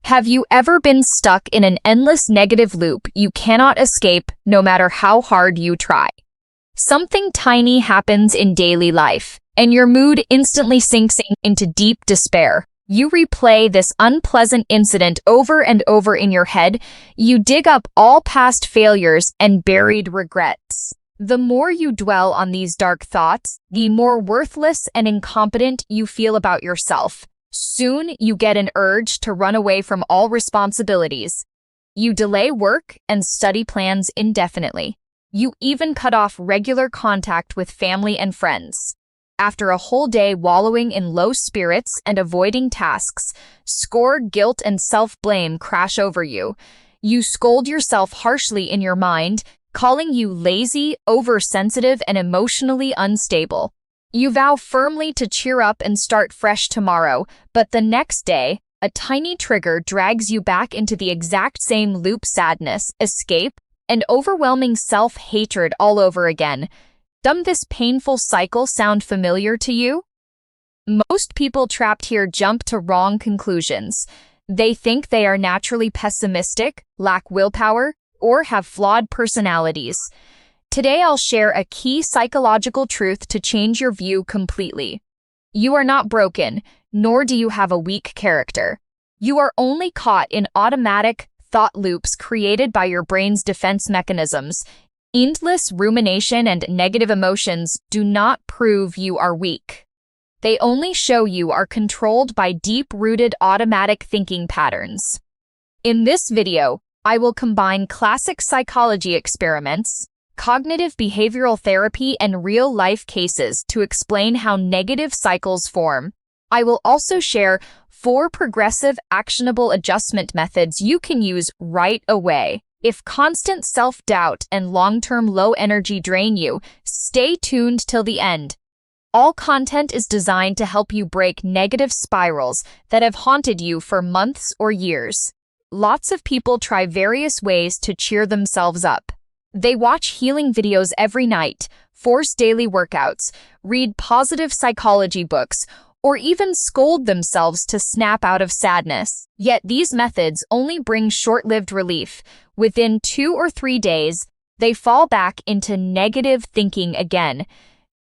Have you ever been stuck in an endless negative loop you cannot escape no matter how hard you try? Something tiny happens in daily life, and your mood instantly sinks into deep despair. You replay this unpleasant incident over and over in your head. You dig up all past failures and buried regrets. The more you dwell on these dark thoughts, the more worthless and incompetent you feel about yourself. Soon, you get an urge to run away from all responsibilities. You delay work and study plans indefinitely. You even cut off regular contact with family and friends. After a whole day wallowing in low spirits and avoiding tasks, score, guilt, and self-blame crash over you. You scold yourself harshly in your mind, calling you lazy, oversensitive, and emotionally unstable. You vow firmly to cheer up and start fresh tomorrow, but the next day, a tiny trigger drags you back into the exact same loop: sadness, escape, and overwhelming self-hatred all over again. Does this painful cycle sound familiar to you? Most people trapped here jump to wrong conclusions. They think they are naturally pessimistic, lack willpower, or have flawed personalities. Today, I'll share a key psychological truth to change your view completely. You are not broken, nor do you have a weak character. You are only caught in automatic thought loops created by your brain's defense mechanisms. Endless rumination and negative emotions do not prove you are weak. They only show you are controlled by deep-rooted automatic thinking patterns. In this video, I will combine classic psychology experiments, cognitive behavioral therapy, and real-life cases to explain how negative cycles form. I will also share 4 progressive, actionable adjustment methods you can use right away. If constant self-doubt and long-term low energy drain you, stay tuned till the end. All content is designed to help you break negative spirals that have haunted you for months or years. Lots of people try various ways to cheer themselves up. They watch healing videos every night, force daily workouts, read positive psychology books, or even scold themselves to snap out of sadness. Yet these methods only bring short-lived relief. Within 2 or 3 days, they fall back into negative thinking again.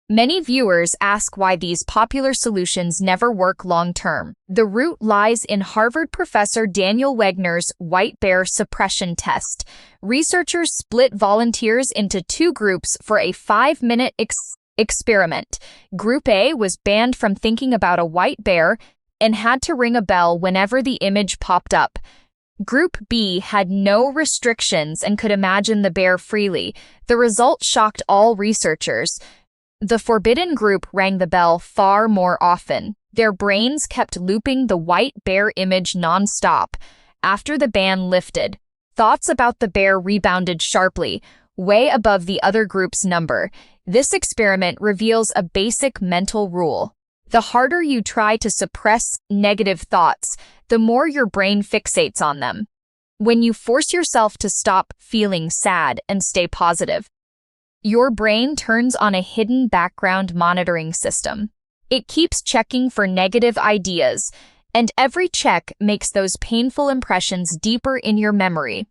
Many viewers ask why these popular solutions never work long-term. The root lies in Harvard professor Daniel Wegner's white bear suppression test. Researchers split volunteers into 2 groups for a 5-minute experiment. Group A was banned from thinking about a white bear and had to ring a bell whenever the image popped up. Group B had no restrictions and could imagine the bear freely. The result shocked all researchers. The forbidden group rang the bell far more often. Their brains kept looping the white bear image non-stop. After the ban lifted, thoughts about the bear rebounded sharply, way above the other group's number. This experiment reveals a basic mental rule. The harder you try to suppress negative thoughts, the more your brain fixates on them. When you force yourself to stop feeling sad and stay positive, your brain turns on a hidden background monitoring system. It keeps checking for negative ideas, and every check makes those painful impressions deeper in your memory.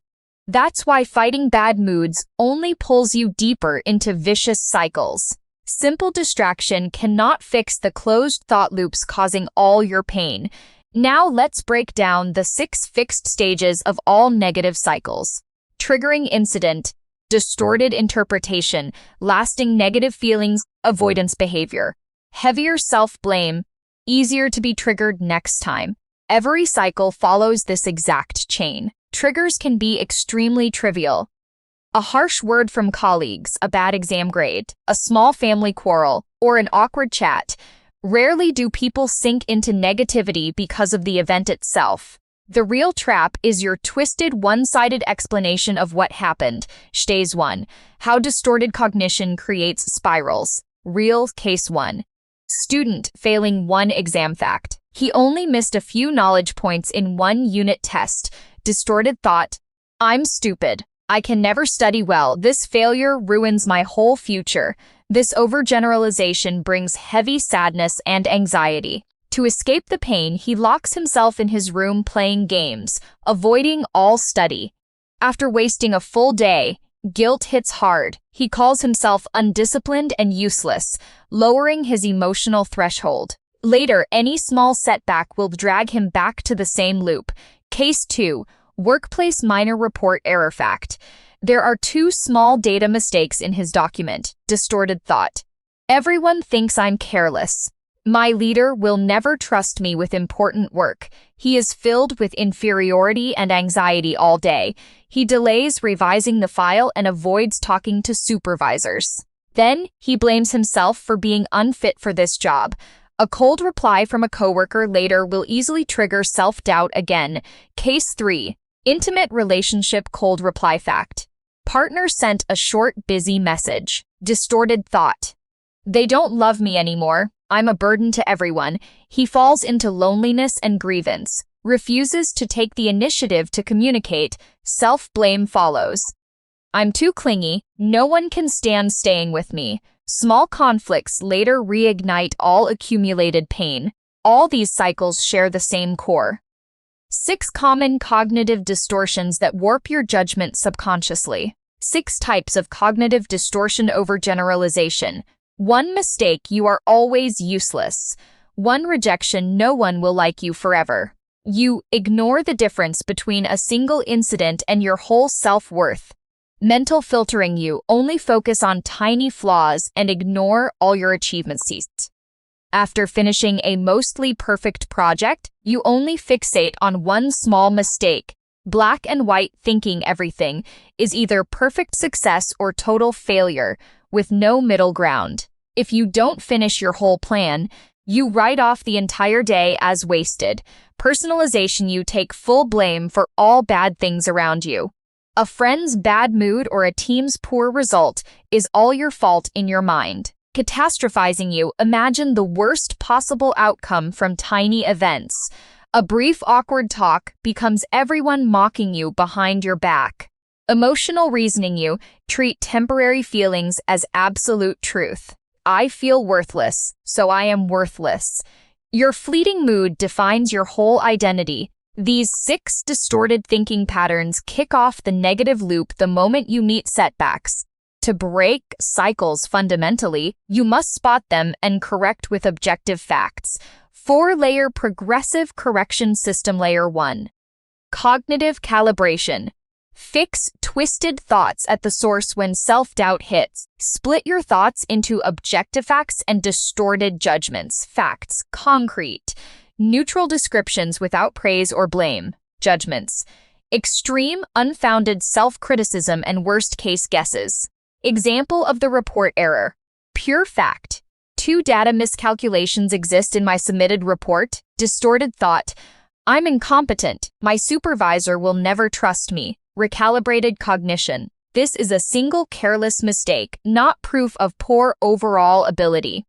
That's why fighting bad moods only pulls you deeper into vicious cycles. Simple distraction cannot fix the closed thought loops causing all your pain. Now let's break down the 6 fixed stages of all negative cycles. Triggering incident, distorted interpretation, lasting negative feelings, avoidance behavior. Heavier self-blame, easier to be triggered next time. Every cycle follows this exact chain. Triggers can be extremely trivial. A harsh word from colleagues, a bad exam grade, a small family quarrel, or an awkward chat. Rarely do people sink into negativity because of the event itself. The real trap is your twisted, one-sided explanation of what happened. Stage 1. How distorted cognition creates spirals. Real case 1. Student failing 1 exam fact. He only missed a few knowledge points in 1 unit test. Distorted thought. I'm stupid. I can never study well. This failure ruins my whole future. This overgeneralization brings heavy sadness and anxiety. To escape the pain, he locks himself in his room playing games, avoiding all study. After wasting a full day, guilt hits hard. He calls himself undisciplined and useless, lowering his emotional threshold. Later, any small setback will drag him back to the same loop. Case 2. Workplace Minor Report Error Fact. There are 2 small data mistakes in his document. Distorted thought. Everyone thinks I'm careless. My leader will never trust me with important work. He is filled with inferiority and anxiety all day. He delays revising the file and avoids talking to supervisors. Then, he blames himself for being unfit for this job. A cold reply from a coworker later will easily trigger self-doubt again. Case 3. Intimate Relationship Cold Reply Fact. Partner sent a short, busy message. Distorted thought. They don't love me anymore. I'm a burden to everyone. He falls into loneliness and grievance, refuses to take the initiative to communicate. Self-blame follows. I'm too clingy. No one can stand staying with me. Small conflicts later reignite all accumulated pain. All these cycles share the same core. 6 common cognitive distortions that warp your judgment subconsciously. 6 types of cognitive distortion overgeneralization. 1 mistake, you are always useless. 1 rejection, no one will like you forever. You ignore the difference between a single incident and your whole self-worth. Mental filtering, you only focus on tiny flaws and ignore all your achievements. After finishing a mostly perfect project, you only fixate on 1 small mistake. Black and white thinking, everything is either perfect success or total failure, with no middle ground. If you don't finish your whole plan, you write off the entire day as wasted. Personalization, you take full blame for all bad things around you. A friend's bad mood or a team's poor result is all your fault in your mind. Catastrophizing, you imagine the worst possible outcome from tiny events. A brief awkward talk becomes everyone mocking you behind your back. Emotional reasoning, you treat temporary feelings as absolute truth. I feel worthless, so I am worthless. Your fleeting mood defines your whole identity. These 6 distorted thinking patterns kick off the negative loop the moment you meet setbacks. To break cycles fundamentally, you must spot them and correct with objective facts. 4-layer progressive correction system. Layer 1. Cognitive calibration. Fix twisted thoughts at the source when self-doubt hits. Split your thoughts into objective facts and distorted judgments. Facts, concrete. Neutral descriptions without praise or blame. Judgments. Extreme, unfounded self-criticism and worst-case guesses. Example of the report error. Pure fact. 2 data miscalculations exist in my submitted report. Distorted thought. I'm incompetent. My supervisor will never trust me. Recalibrated cognition. This is a single careless mistake, not proof of poor overall ability.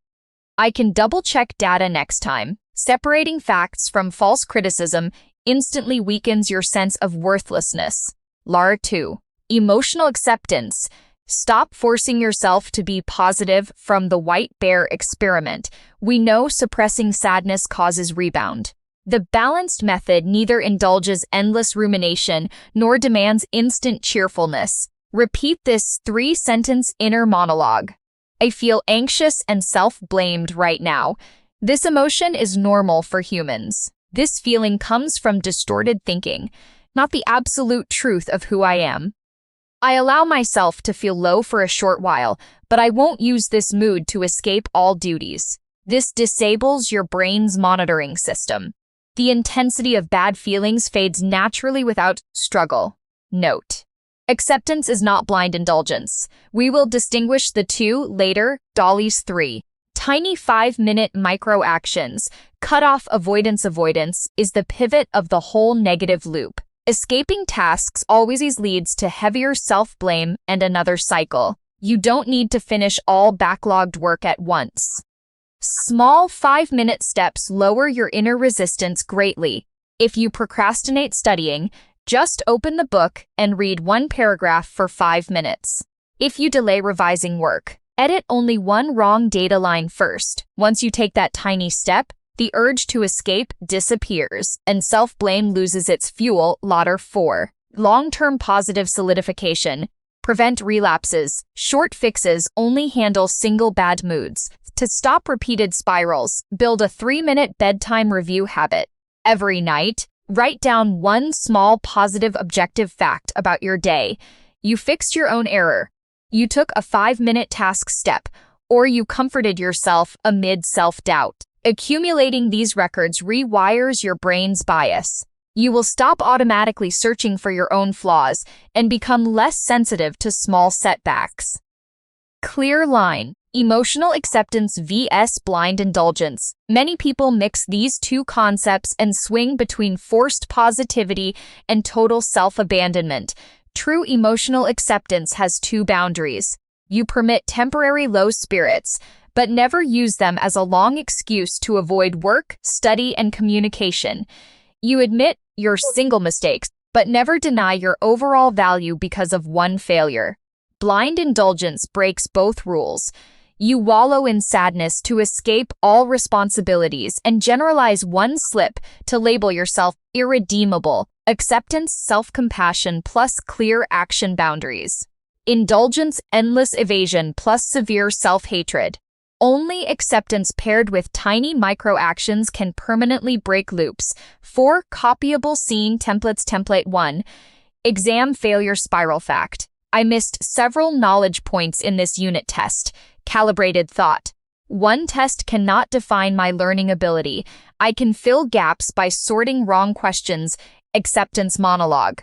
I can double-check data next time. Separating facts from false criticism instantly weakens your sense of worthlessness. LAR 2. Emotional acceptance. Stop forcing yourself to be positive from the white bear experiment. We know suppressing sadness causes rebound. The balanced method neither indulges endless rumination nor demands instant cheerfulness. Repeat this 3-sentence inner monologue. I feel anxious and self-blamed right now. This emotion is normal for humans. This feeling comes from distorted thinking, not the absolute truth of who I am. I allow myself to feel low for a short while, but I won't use this mood to escape all duties. This disables your brain's monitoring system. The intensity of bad feelings fades naturally without struggle. Note: acceptance is not blind indulgence. We will distinguish the 2 later. Dolly's 3. Tiny 5-minute micro-actions. Cut off avoidance is the pivot of the whole negative loop. Escaping tasks always leads to heavier self-blame and another cycle. You don't need to finish all backlogged work at once. Small 5-minute steps lower your inner resistance greatly. If you procrastinate studying, just open the book and read 1 paragraph for 5 minutes. If you delay revising work, edit only 1 wrong data line first. Once you take that tiny step, The urge to escape disappears, and self-blame loses its fuel. Lauder 4. Long-term positive solidification. Prevent relapses. Short fixes only handle single bad moods. To stop repeated spirals, build a 3-minute bedtime review habit. Every night, write down one small positive objective fact about your day. You fixed your own error. You took a 5-minute task step, or you comforted yourself amid self-doubt. Accumulating these records rewires your brain's bias. You will stop automatically searching for your own flaws and become less sensitive to small setbacks. Clear line. Emotional acceptance vs. blind indulgence. Many people mix these two concepts and swing between forced positivity and total self-abandonment. True emotional acceptance has two boundaries. You permit temporary low spirits, but never use them as a long excuse to avoid work, study, and communication. You admit your single mistakes, but never deny your overall value because of one failure. Blind indulgence breaks both rules. You wallow in sadness to escape all responsibilities and generalize one slip to label yourself irredeemable. Acceptance, self-compassion plus clear action boundaries. Indulgence, endless evasion plus severe self-hatred. Only acceptance paired with tiny micro-actions can permanently break loops. 4 copyable scene templates. Template 1. Exam failure spiral fact. I missed several knowledge points in this unit test. Calibrated thought. One test cannot define my learning ability. I can fill gaps by sorting wrong questions. Acceptance monologue.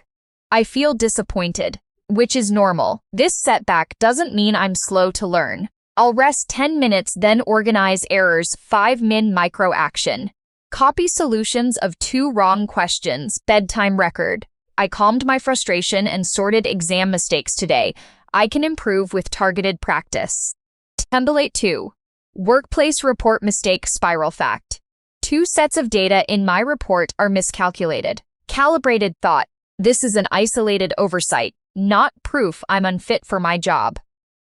I feel disappointed, which is normal. This setback doesn't mean I'm slow to learn. I'll rest 10 minutes, then organize errors. 5-min micro action. Copy solutions of 2 wrong questions. Bedtime record. I calmed my frustration and sorted exam mistakes today. I can improve with targeted practice. Template 2. Workplace report mistake spiral fact. 2 sets of data in my report are miscalculated. Calibrated thought. This is an isolated oversight, not proof I'm unfit for my job.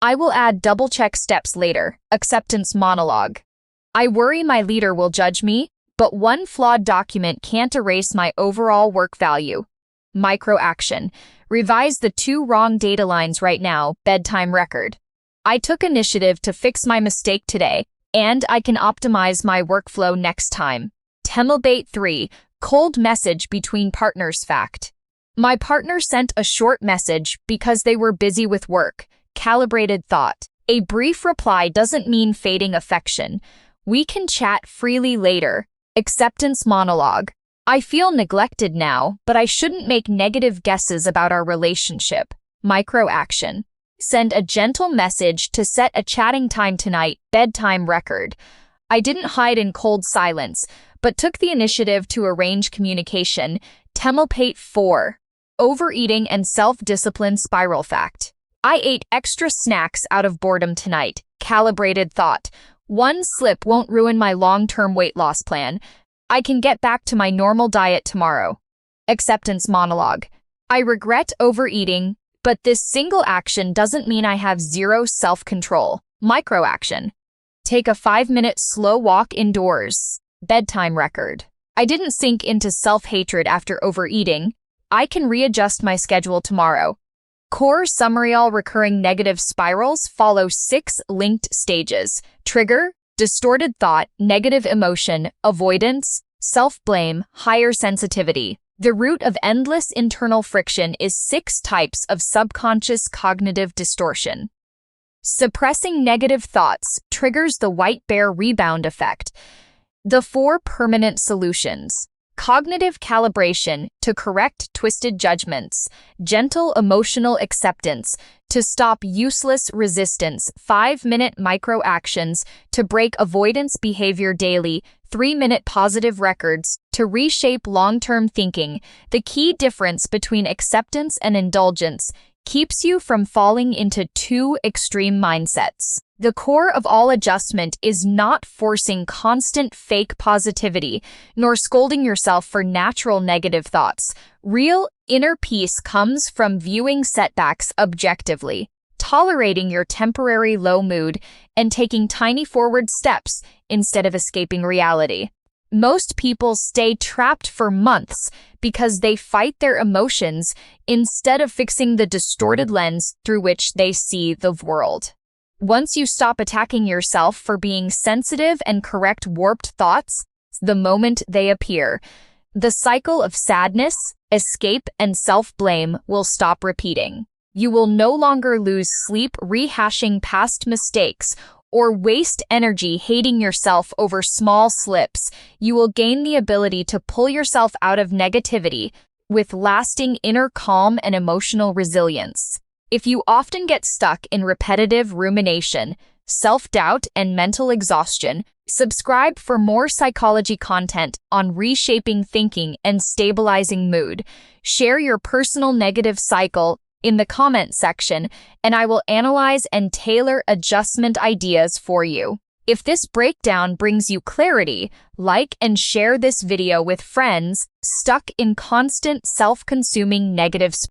I will add double-check steps later. Acceptance monologue. I worry my leader will judge me, but one flawed document can't erase my overall work value. Micro action. Revise the 2 wrong data lines right now. Bedtime record. I took initiative to fix my mistake today, and I can optimize my workflow next time. Template 3. Cold message between partners fact. My partner sent a short message because they were busy with work. Calibrated thought. A brief reply doesn't mean fading affection. We can chat freely later. Acceptance monologue. I feel neglected now, but I shouldn't make negative guesses about our relationship. Micro action. Send a gentle message to set a chatting time tonight. Bedtime record. I didn't hide in cold silence, but took the initiative to arrange communication. Template 4. Overeating and self-discipline spiral fact. I ate extra snacks out of boredom tonight. Calibrated thought. One slip won't ruin my long-term weight loss plan. I can get back to my normal diet tomorrow. Acceptance monologue. I regret overeating, but this single action doesn't mean I have zero self-control. Micro action. Take a 5-minute slow walk indoors. Bedtime record. I didn't sink into self-hatred after overeating. I can readjust my schedule tomorrow. Core summary. All recurring negative spirals follow 6 linked stages. Trigger, distorted thought, negative emotion, avoidance, self-blame, higher sensitivity. The root of endless internal friction is 6 types of subconscious cognitive distortion. Suppressing negative thoughts triggers the white bear rebound effect. The 4 permanent solutions. Cognitive calibration to correct twisted judgments, gentle emotional acceptance to stop useless resistance, 5-minute micro actions to break avoidance behavior daily, 3-minute positive records to reshape long-term thinking. The key difference between acceptance and indulgence keeps you from falling into 2 extreme mindsets. The core of all adjustment is not forcing constant fake positivity, nor scolding yourself for natural negative thoughts. Real inner peace comes from viewing setbacks objectively, tolerating your temporary low mood, and taking tiny forward steps instead of escaping reality. Most people stay trapped for months because they fight their emotions instead of fixing the distorted lens through which they see the world. Once you stop attacking yourself for being sensitive and correct warped thoughts the moment they appear, the cycle of sadness, escape, and self-blame will stop repeating. You will no longer lose sleep rehashing past mistakes or waste energy hating yourself over small slips. You will gain the ability to pull yourself out of negativity with lasting inner calm and emotional resilience. If you often get stuck in repetitive rumination, self-doubt, and mental exhaustion, subscribe for more psychology content on reshaping thinking and stabilizing mood. Share your personal negative cycle in the comment section, and I will analyze and tailor adjustment ideas for you. If this breakdown brings you clarity, like and share this video with friends stuck in constant self-consuming negative